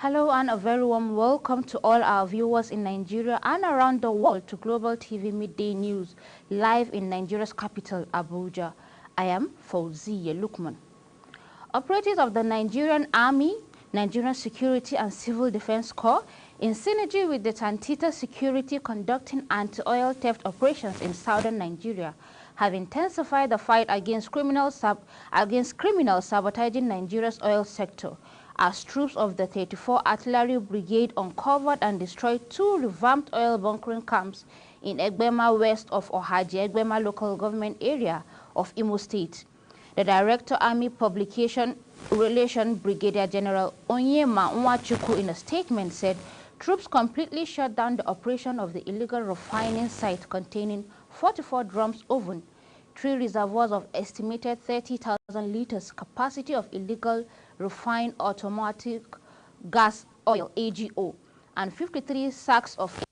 Hello and a very warm welcome to all our viewers in Nigeria and around the world to Global TV Midday News, live in Nigeria's capital, Abuja. I am Fauziya Lukman. Operatives of the Nigerian Army, Nigerian Security and Civil Defense Corps, in synergy with the Tantita Security conducting anti-oil theft operations in southern Nigeria, have intensified the fight against criminals sabotaging Nigeria's oil sector, as troops of the 34 Artillery Brigade uncovered and destroyed 2 revamped oil bunkering camps in Egbema west of Ohaji Egbema local government area of Imo State. The Director Army Publication Relation Brigadier General Onyema Nwachukwu in a statement said troops completely shut down the operation of the illegal refining site containing 44 drums oven, 3 reservoirs of estimated 30,000 liters capacity of illegal refined automatic gas oil AGO, and 53 sacks of,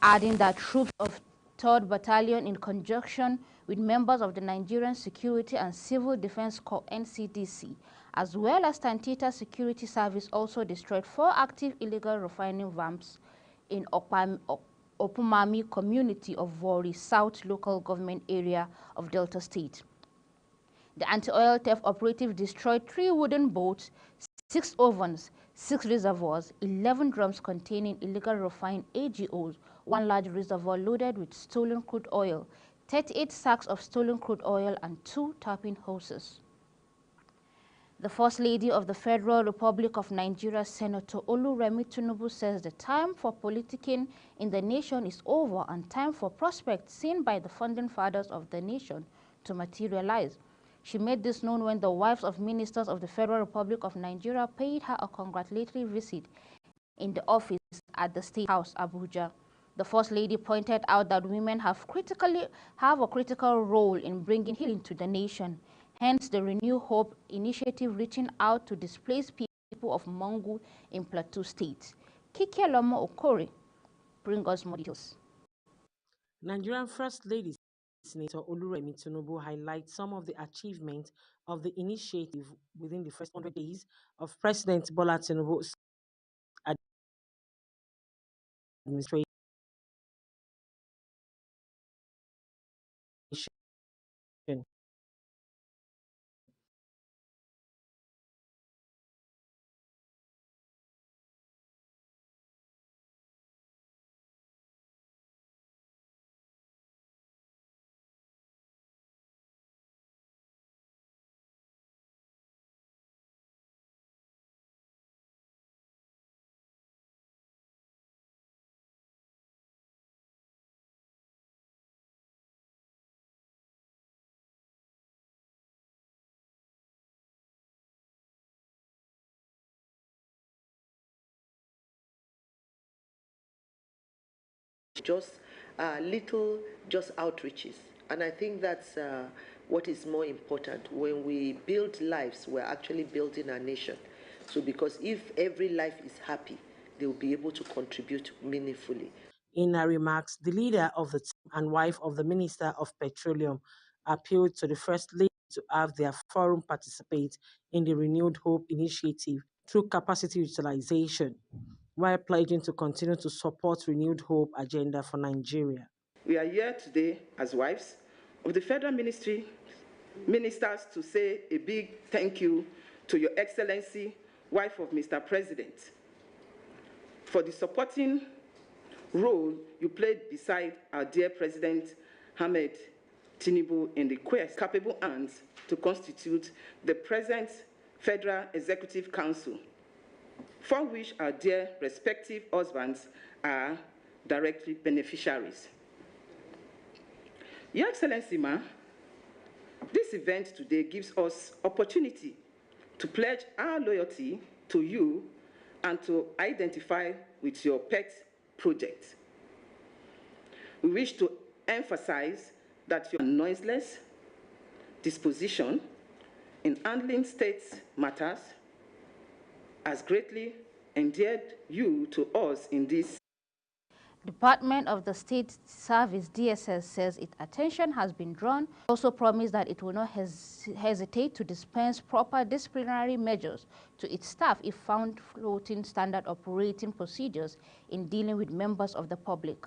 adding that troops of 3rd Battalion in conjunction with members of the Nigerian Security and Civil Defense Corps NCDC, as well as Tantita Security Service, also destroyed 4 active illegal refining vamps in Opumami community of Vori South local government area of Delta State. The anti-oil theft operative destroyed 3 wooden boats, 6 ovens, 6 reservoirs, 11 drums containing illegal refined AGOs, 1 large reservoir loaded with stolen crude oil, 38 sacks of stolen crude oil, and 2 tapping hoses. The First Lady of the Federal Republic of Nigeria, Senator Oluremi Tinubu, says the time for politicking in the nation is over and time for prospects seen by the founding fathers of the nation to materialize. She made this known when the wives of ministers of the Federal Republic of Nigeria paid her a congratulatory visit in the office at the State House, Abuja. The First Lady pointed out that women have a critical role in bringing healing to the nation. Hence, the Renew Hope initiative reaching out to displaced people of Mongu in Plateau State. Kike Lomo Okore bring us more details. Nigerian First Lady Senator Oluremi Tinubu highlights some of the achievements of the initiative within the first 100 days of President Bola Tinubu's administration. Just little outreaches, and I think that's what is more important. When we build lives, we're actually building our nation. So because if every life is happy, they will be able to contribute meaningfully. In her remarks, the leader of the team and wife of the Minister of Petroleum appealed to the First Lady to have their forum participate in the Renewed Hope initiative through capacity utilization, while pledging to continue to support Renewed Hope agenda for Nigeria. We are here today as wives of the Federal Ministers to say a big thank you to Your Excellency, wife of Mr. President, for the supporting role you played beside our dear President Ahmed Tinubu in the quest capable hands to constitute the present Federal Executive Council, for which our dear respective husbands are directly beneficiaries. Your Excellency, Ma, this event today gives us opportunity to pledge our loyalty to you and to identify with your pet project. We wish to emphasize that your noiseless disposition in handling state matters has greatly endeared you to us in this. Department of the State Service DSS says its attention has been drawn. Also promised that it will not hesitate to dispense proper disciplinary measures to its staff if found flouting standard operating procedures in dealing with members of the public.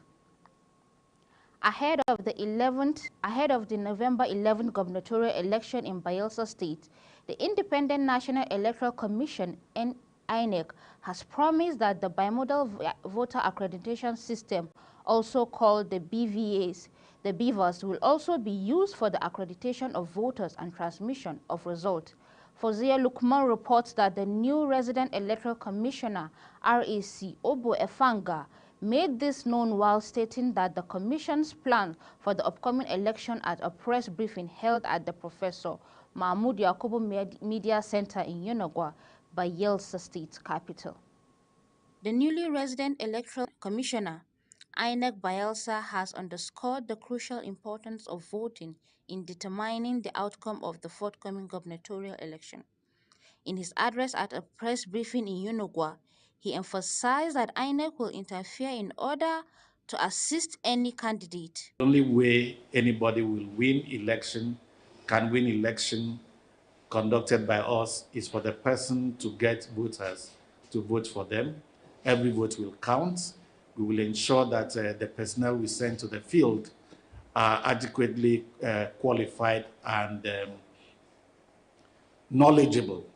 Ahead of the November 11 gubernatorial election in Bayelsa State, the Independent National Electoral Commission INEC has promised that the bimodal voter accreditation system, also called the BVAs, will also be used for the accreditation of voters and transmission of results. Fauziya Lukman reports that the new resident electoral commissioner, RAC Obo Efanga, made this known while stating that the Commission's plan for the upcoming election at a press briefing held at the Professor Mahmoud Yakubu Media Center in Yenagoa, Bayelsa State capital. The newly resident electoral commissioner, INEC Bayelsa, has underscored the crucial importance of voting in determining the outcome of the forthcoming gubernatorial election. In his address at a press briefing in Yenagoa, he emphasized that INEC will interfere in order to assist any candidate. The only way anybody will can win election conducted by us is for the person to get voters to vote for them. Every vote will count. We will ensure that the personnel we send to the field are adequately qualified and knowledgeable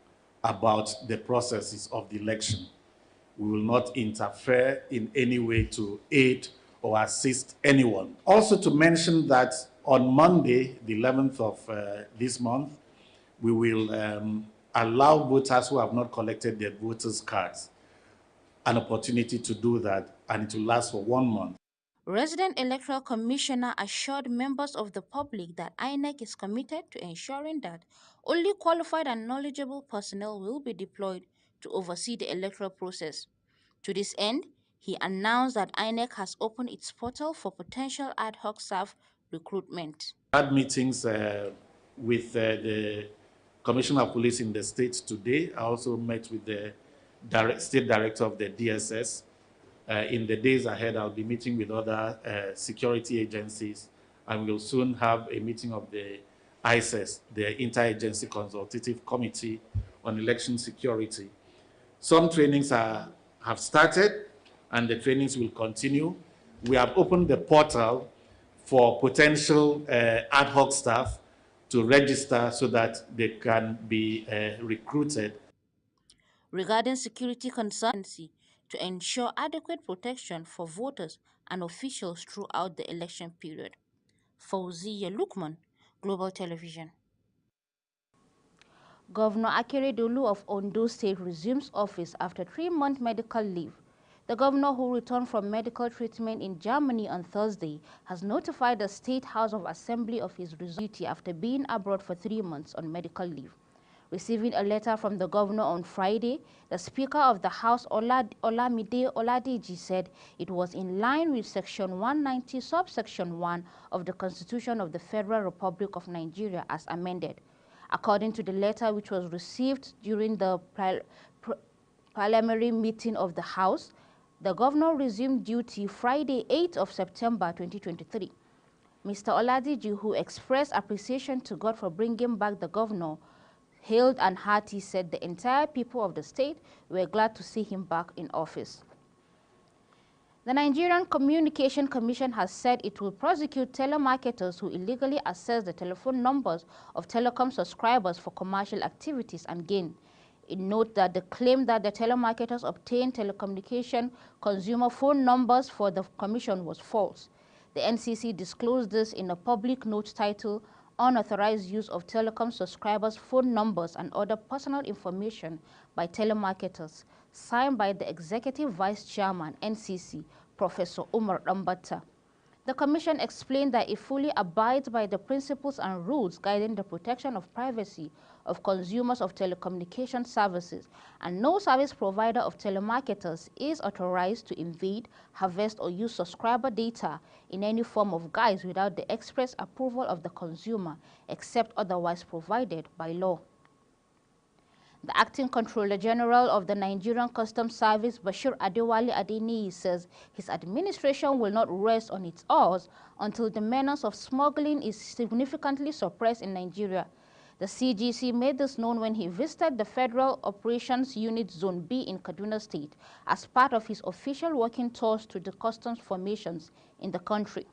about the processes of the election. We will not interfere in any way to aid or assist anyone. Also to mention that on Monday, the 11th of this month, we will allow voters who have not collected their voters' cards an opportunity to do that, and it will last for 1 month. Resident Electoral Commissioner assured members of the public that INEC is committed to ensuring that only qualified and knowledgeable personnel will be deployed to oversee the electoral process. To this end, he announced that INEC has opened its portal for potential ad hoc staff recruitment. I had meetings with the Commissioner of Police in the state today. I also met with the State Director of the DSS. In the days ahead, I'll be meeting with other security agencies, and we'll soon have a meeting of the ICES, the Interagency Consultative Committee on Election Security. Some trainings have started, and the trainings will continue. We have opened the portal for potential ad hoc staff to register so that they can be recruited. Regarding security concerns, to ensure adequate protection for voters and officials throughout the election period. Fauziya Lukman, Global Television. Governor Akeredolu of Ondo State resumes office after 3-month medical leave. The governor, who returned from medical treatment in Germany on Thursday, has notified the State House of Assembly of his duty after being abroad for 3 months on medical leave. Receiving a letter from the governor on Friday, the Speaker of the House, Olamide Oladeji, said it was in line with Section 190, subsection 1 of the Constitution of the Federal Republic of Nigeria as amended. According to the letter, which was received during the parliamentary meeting of the House, the governor resumed duty Friday, 8th of September 2023. Mr. Oladeji, who expressed appreciation to God for bringing back the governor, hailed and hearty, said the entire people of the state were glad to see him back in office. The Nigerian Communication Commission has said it will prosecute telemarketers who illegally access the telephone numbers of telecom subscribers for commercial activities and gain. It notes that the claim that the telemarketers obtained telecommunication consumer phone numbers for the commission was false. The NCC disclosed this in a public note titled Unauthorized Use of Telecom Subscribers' Phone Numbers and Other Personal Information by Telemarketers, signed by the Executive Vice Chairman, NCC, Professor Umar Dambata. The Commission explained that it fully abides by the principles and rules guiding the protection of privacy of consumers of telecommunication services, and no service provider of telemarketers is authorized to invade, harvest, or use subscriber data in any form of guise without the express approval of the consumer, except otherwise provided by law. The Acting Controller General of the Nigerian Customs Service, Bashir Adewale Adeniyi, says his administration will not rest on its oars until the menace of smuggling is significantly suppressed in Nigeria. The CGC made this known when he visited the Federal Operations Unit Zone B in Kaduna State as part of his official working tours to the customs formations in the country.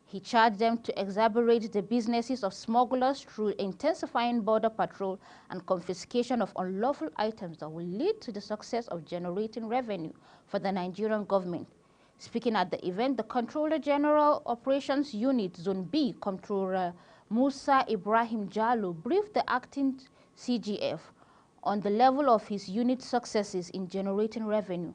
He charged them to exacerbate the businesses of smugglers through intensifying border patrol and confiscation of unlawful items that will lead to the success of generating revenue for the Nigerian government. Speaking at the event, the Controller General Operations Unit Zone B, Comptroller Musa Ibrahim Jallo, briefed the acting CGF on the level of his unit's successes in generating revenue.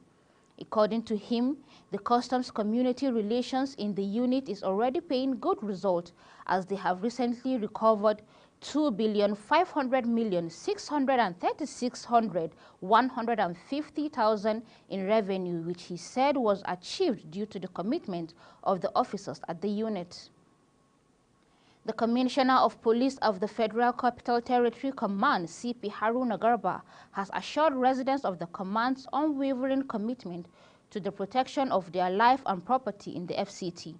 According to him, the customs community relations in the unit is already paying good results as they have recently recovered 2,500,636,150,000 in revenue, which he said was achieved due to the commitment of the officers at the unit. The Commissioner of Police of the Federal Capital Territory Command, CP Haruna Garba, has assured residents of the command's unwavering commitment to the protection of their life and property in the FCT.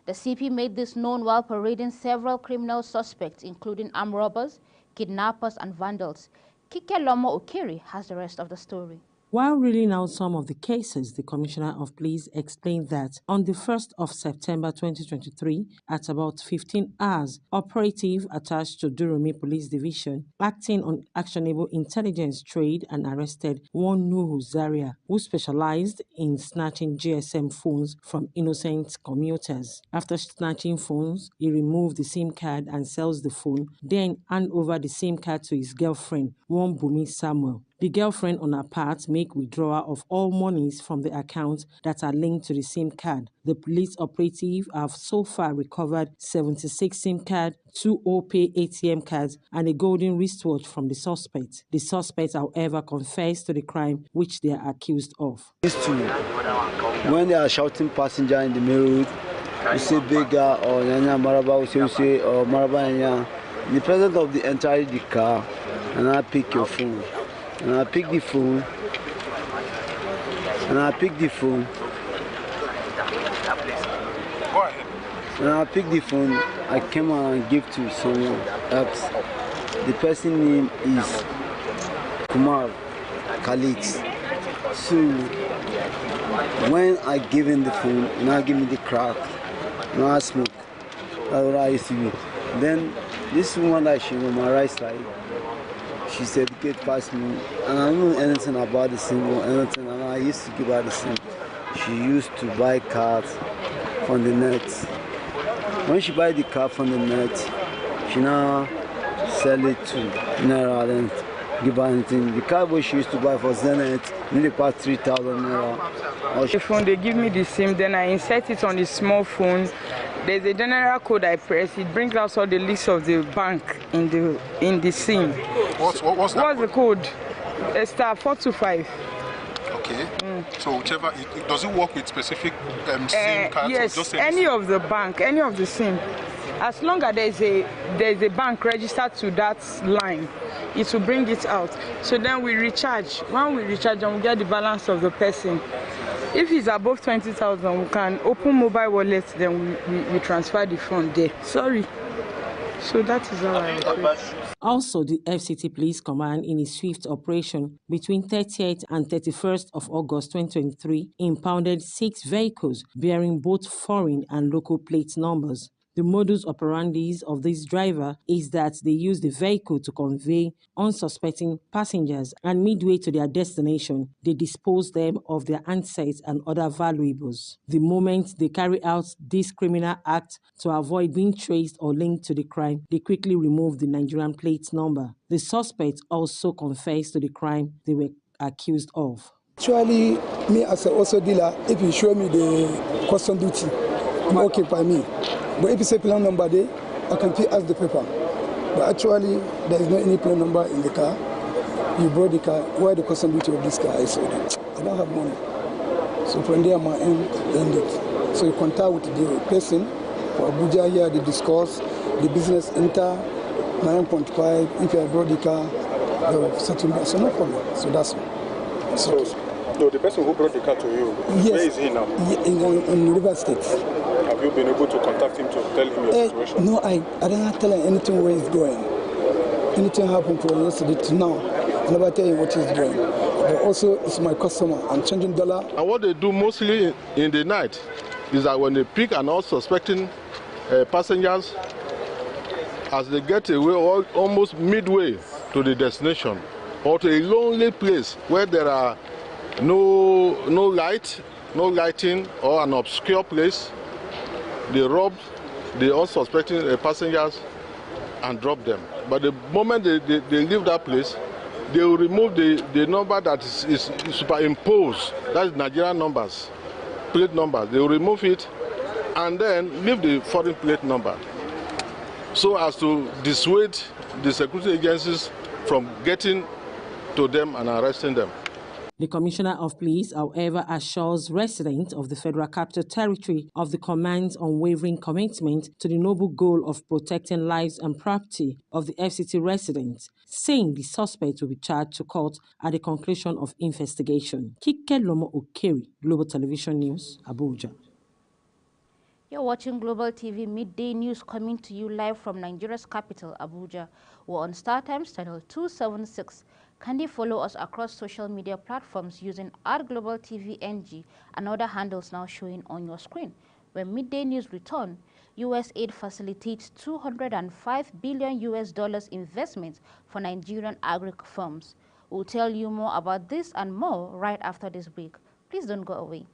The CP made this known while parading several criminal suspects, including armed robbers, kidnappers, and vandals. Kike Lomo Okiri has the rest of the story. While reading out some of the cases, the Commissioner of Police explained that on the 1st of September 2023, at about 15 hours, operative attached to Durumi Police Division, acting on actionable intelligence trade, and arrested one Nuhu Zaria, who specialized in snatching GSM phones from innocent commuters. After snatching phones, he removed the SIM card and sells the phone, then hand over the SIM card to his girlfriend, one Bumi Samuel. The girlfriend, on her part, make withdrawal of all monies from the accounts that are linked to the SIM card. The police operative have so far recovered 76 SIM cards, 2 OPay ATM cards, and a golden wristwatch from the suspect. The suspects, however, confessed to the crime which they are accused of. When they are shouting passenger in the main road, you say beggar or Nyanya Maraba, you say or Maraba Nyanya. In the presence of the entire car, and I pick your phone. And I pick the phone, Go ahead. And I pick the phone, I came and give to someone else. The person's name is Kumar Khalid. So when I give him the phone, now give me the crack, now I smoke. That's what I used to do. Then this woman that she on my right side, she said, get past me, and I don't know anything about the SIM or anything, and I used to give her the SIM. She used to buy cars from the net. When she buy the car from the net, she now sell it to Naira and give her anything. The car which she used to buy for Zenith, nearly past 3,000 Naira. The phone, they give me the SIM, then I insert it on the small phone. There's a general code I press. It brings out all the list of the bank in the SIM. What's the code? Star 425. Okay. So whichever, does it work with specific SIM cards? Yes, any of the bank, any of the SIM. As long as there's a bank registered to that line, it will bring it out. So then we recharge. When we recharge, and we get the balance of the person. If it's above 20,000, we can open mobile wallet, then we transfer the fund there. Sorry. So that is how I operate. Also, the FCT Police Command, in its swift operation between 30th and 31st of August 2023, impounded 6 vehicles bearing both foreign and local plate numbers. The modus operandi of this driver is that they use the vehicle to convey unsuspecting passengers, and midway to their destination, they dispose them of their handsets and other valuables. The moment they carry out this criminal act to avoid being traced or linked to the crime, they quickly remove the Nigerian plate number. The suspects also confessed to the crime they were accused of. Actually, me as a also dealer, if you show me the custom duty, I'm okay by me. But if you say plan number there, I can ask the paper. But actually, there is no any plan number in the car. You brought the car, why the custom duty of this car? I said, I don't have money. So from there, my end it. So you contact with the person for Abuja here, they discuss the business enter 9.5. If I brought the car, they'll settle me. So no problem. So that's all. So, no, the person who brought the car to you, yes, where is he now? In River State. Have you been able to contact him to tell him your situation? No, I didn't tell him anything where he's going. Anything happened from yesterday to now, I never tell him what he's doing. But also, it's my customer. I'm changing dollar. And what they do mostly in the night is that when they pick and all suspecting passengers, as they get away almost midway to the destination or to a lonely place where there are no lighting or an obscure place, they rob the unsuspecting passengers and drop them. But the moment they leave that place, they will remove the number that is superimposed. That's Nigerian numbers, plate numbers. They will remove it and then leave the foreign plate number, so as to dissuade the security agencies from getting to them and arresting them. The Commissioner of Police, however, assures residents of the Federal Capital Territory of the command's unwavering commitment to the noble goal of protecting lives and property of the FCT residents, saying the suspects will be charged to court at the conclusion of investigation. Kike Lomo Okeri, Global Television News, Abuja. You're watching Global TV Midday News, coming to you live from Nigeria's capital, Abuja. We're on StarTimes channel 276. Kindly follow us across social media platforms using @GlobalTVNG and other handles now showing on your screen. When Midday News return, U.S. aid facilitates $205 billion investments for Nigerian agri firms. We'll tell you more about this and more right after this break. Please don't go away.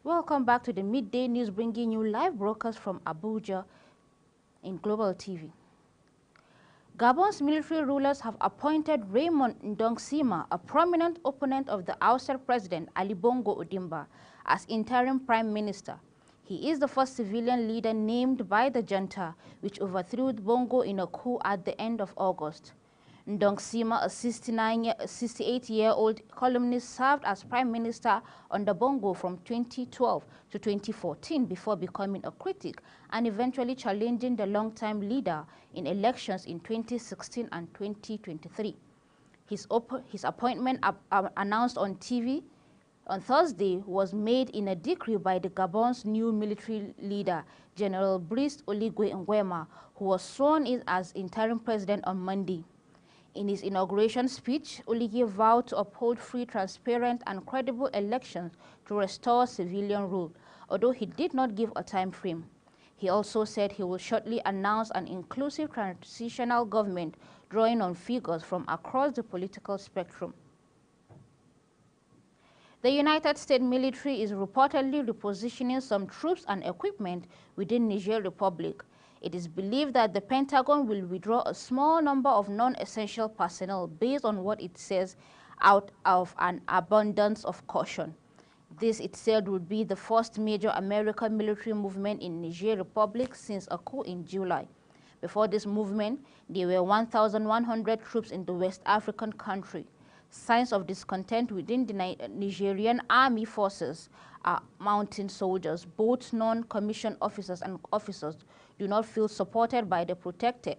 Welcome back to the Midday News, bringing you live broadcast from Abuja in Global TV. Gabon's military rulers have appointed Raymond Ndongsima, a prominent opponent of the ousted president Ali Bongo Ondimba, as interim prime minister. He is the first civilian leader named by the junta, which overthrew Bongo in a coup at the end of August. Ndongsima, a 68-year-old columnist, served as prime minister under Bongo from 2012 to 2014 before becoming a critic and eventually challenging the longtime leader in elections in 2016 and 2023. His appointment announced on TV on Thursday was made in a decree by the Gabon's new military leader, General Brice Oligui Nguema, who was sworn in as interim president on Monday. In his inauguration speech, Oligui vowed to uphold free, transparent, and credible elections to restore civilian rule, although he did not give a time frame. He also said he will shortly announce an inclusive transitional government, drawing on figures from across the political spectrum. The United States military is reportedly repositioning some troops and equipment within Niger Republic. It is believed that the Pentagon will withdraw a small number of non-essential personnel based on what it says out of an abundance of caution. This, it said, would be the first major American military movement in Niger Republic since a coup in July. Before this movement, there were 1,100 troops in the West African country. Signs of discontent within the Nigerian army forces are mounting. Soldiers, both non-commissioned officers and officers, do not feel supported by the protected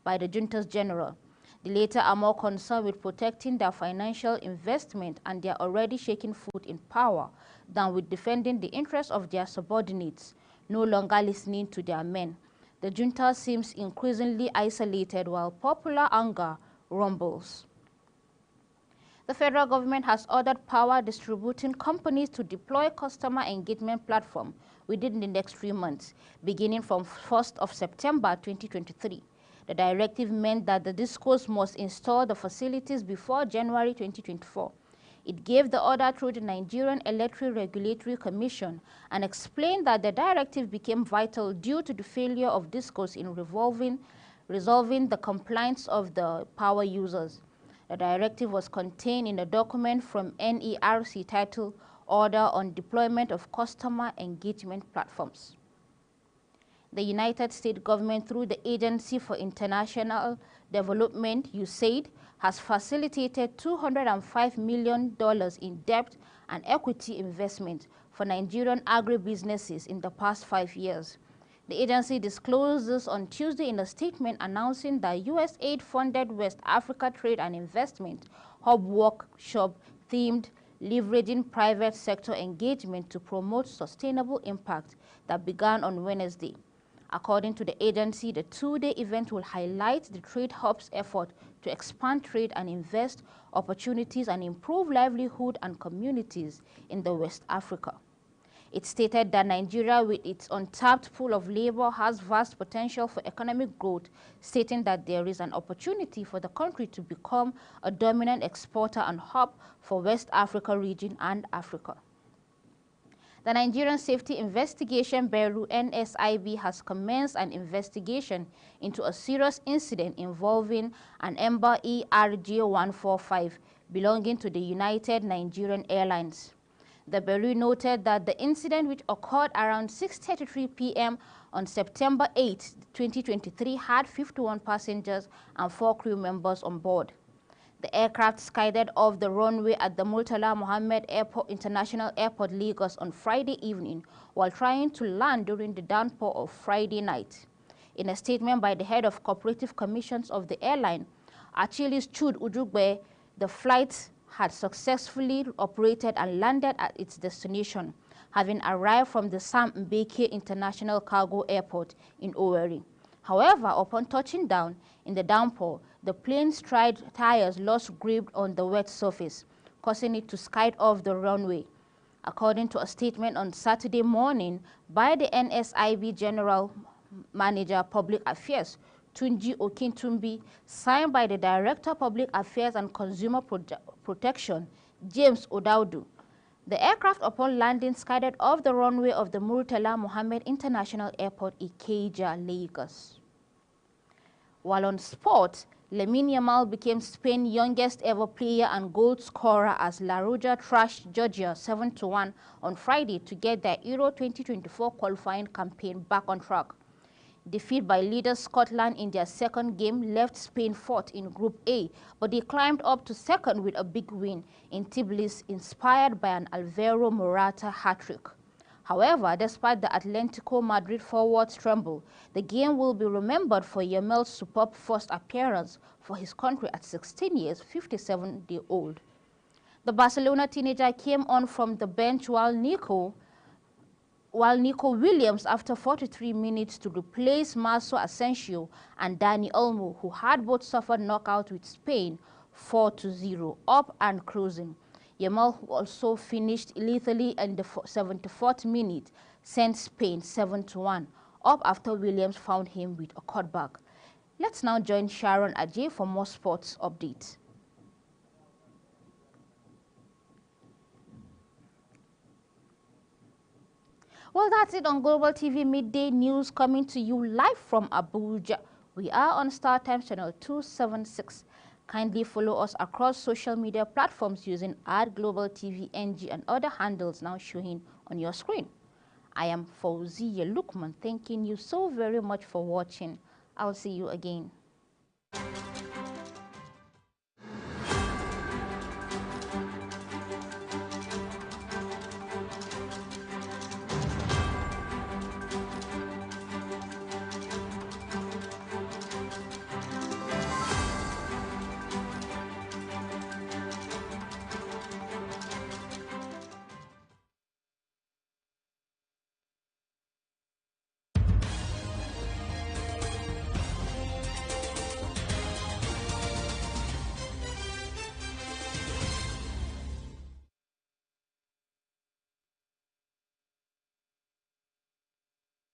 by the junta's general. The latter are more concerned with protecting their financial investment and their already shaking foot in power than with defending the interests of their subordinates, no longer listening to their men. The junta seems increasingly isolated while popular anger rumbles. The federal government has ordered power distributing companies to deploy customer engagement platform within the next 3 months, beginning from 1st of September 2023. The directive meant that the DISCOs must install the facilities before January 2024. It gave the order through the Nigerian Electric Regulatory Commission and explained that the directive became vital due to the failure of DISCOs in resolving the complaints of the power users. The directive was contained in a document from NERC titled Order on Deployment of Customer Engagement Platforms. The United States government, through the Agency for International Development, USAID, has facilitated $205 million in debt and equity investment for Nigerian agribusinesses in the past 5 years. The agency disclosed this on Tuesday in a statement announcing that USAID-funded West Africa Trade and Investment Hub workshop themed Leveraging Private Sector Engagement to Promote Sustainable Impact that began on Wednesday. According to the agency, the two-day event will highlight the Trade Hub's effort to expand trade and invest opportunities and improve livelihood and communities in the West Africa. It stated that Nigeria, with its untapped pool of labor, has vast potential for economic growth, stating that there is an opportunity for the country to become a dominant exporter and hub for West Africa region and Africa. The Nigerian Safety Investigation Bureau, NSIB, has commenced an investigation into a serious incident involving an Ember ERJ-145 belonging to the United Nigerian Airlines. The Bureau noted that the incident, which occurred around 6:33 p.m. on September 8, 2023, had 51 passengers and 4 crew members on board. The aircraft skided off the runway at the Murtala Mohammed International Airport, Lagos, on Friday evening while trying to land during the downpour of Friday night. In a statement by the head of cooperative commissions of the airline, Achilles Chud Ujugbe, the flight had successfully operated and landed at its destination, having arrived from the Sam Mbeke International Cargo Airport in Owerri. However, upon touching down in the downpour, the plane's tires lost grip on the wet surface, causing it to skid off the runway. According to a statement on Saturday morning by the NSIB General Manager Public Affairs, Tunji Okintumbi, signed by the Director Public Affairs and Consumer Protection, James Odaudu, the aircraft upon landing skidded off the runway of the Murtala Mohammed International Airport, Ikeja, Lagos. While on sport, Lamine Yamal became Spain's youngest ever player and goal scorer as La Roja thrashed Georgia 7-1 on Friday to get their Euro 2024 qualifying campaign back on track. Defeat by leaders Scotland in their second game left Spain fourth in Group A, but they climbed up to second with a big win in Tbilisi, inspired by an Alvaro Morata hat-trick. However, despite the Atletico Madrid forwards tremble, the game will be remembered for Yamal's superb first appearance for his country at 16 years, 57-year-old. The Barcelona teenager came on from the bench while Nico Williams after 43 minutes to replace Marco Asensio and Dani Olmo, who had both suffered knockout with Spain 4-0, up and cruising. Yamal, who also finished lethally in the 74th minute, sent Spain 7-1, up after Williams found him with a cutback. Let's now join Sharon Ajay for more sports updates. Well, that's it on Global TV Midday News, coming to you live from Abuja. We are on Star Times channel 276. Kindly follow us across social media platforms using @GlobalTVNG and other handles now showing on your screen. I am Fauziya Lukman, thanking you so very much for watching. I'll see you again.